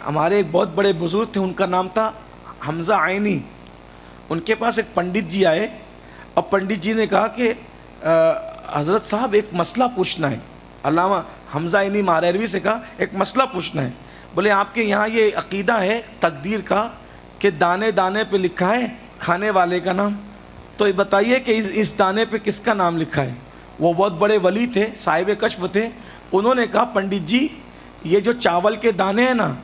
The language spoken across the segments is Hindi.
हमारे एक बहुत बड़े बुजुर्ग थे, उनका नाम था हमज़ा आइनी। उनके पास एक पंडित जी आए और पंडित जी ने कहा कि हज़रत साहब एक मसला पूछना है। अल्लामा हमज़ा आइनी मारवी से कहा एक मसला पूछना है। बोले आपके यहाँ ये अकीदा है तकदीर का कि दाने दाने पे लिखा है खाने वाले का नाम, तो ये बताइए कि इस दाने पे किसका नाम लिखा है। वो बहुत बड़े वली थे, साहिब कश्फ थे। उन्होंने कहा पंडित जी ये जो चावल के दाने हैं ना,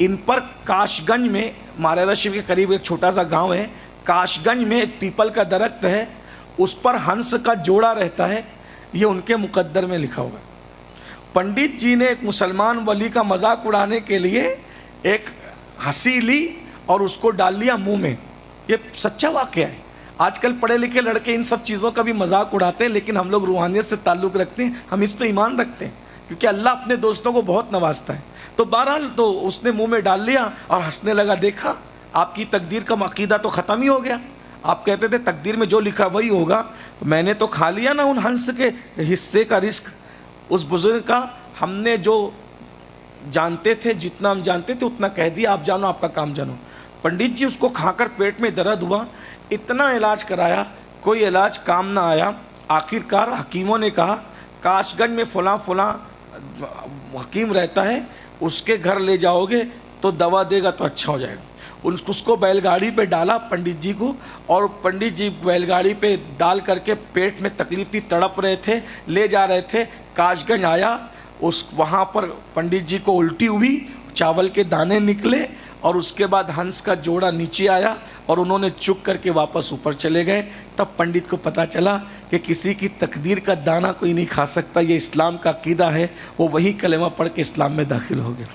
इन पर काशगंज में, मारेरा शरीफ के करीब एक छोटा सा गांव है, काशगंज में एक पीपल का दरख्त है, उस पर हंस का जोड़ा रहता है, ये उनके मुकद्दर में लिखा हुआ है। पंडित जी ने एक मुसलमान वली का मजाक उड़ाने के लिए एक हंसी ली और उसको डाल लिया मुंह में। ये सच्चा वाक़या है। आजकल पढ़े लिखे लड़के इन सब चीज़ों का भी मजाक उड़ाते हैं, लेकिन हम लोग रूहानियत से ताल्लुक़ रखते हैं, हम इस पर ईमान रखते हैं, क्योंकि अल्लाह अपने दोस्तों को बहुत नवाजता है। तो बहरहाल तो उसने मुंह में डाल लिया और हंसने लगा। देखा आपकी तकदीर का अक़ीदा तो ख़त्म ही हो गया। आप कहते थे तकदीर में जो लिखा वही होगा, मैंने तो खा लिया ना उन हंस के हिस्से का रिस्क। उस बुजुर्ग का हमने जो जानते थे, जितना हम जानते थे उतना कह दिया, आप जानो आपका काम जानो। पंडित जी उसको खाकर पेट में दर्द हुआ, इतना इलाज कराया, कोई इलाज काम ना आया। आखिरकार हकीमों ने कहा काशगंज में फ़लाँ हकीम रहता है, उसके घर ले जाओगे तो दवा देगा तो अच्छा हो जाएगा। उसको बैलगाड़ी पे डाला पंडित जी को, और पंडित जी बैलगाड़ी पे डाल करके पेट में तकलीफ थी, तड़प रहे थे, ले जा रहे थे। काशगंज आया, वहाँ पर पंडित जी को उल्टी हुई, चावल के दाने निकले और उसके बाद हंस का जोड़ा नीचे आया और उन्होंने चुक करके वापस ऊपर चले गए। तब पंडित को पता चला कि किसी की तकदीर का दाना कोई नहीं खा सकता, ये इस्लाम का अकीदा है। वो वही कलेमा पढ़ के इस्लाम में दाखिल हो गए।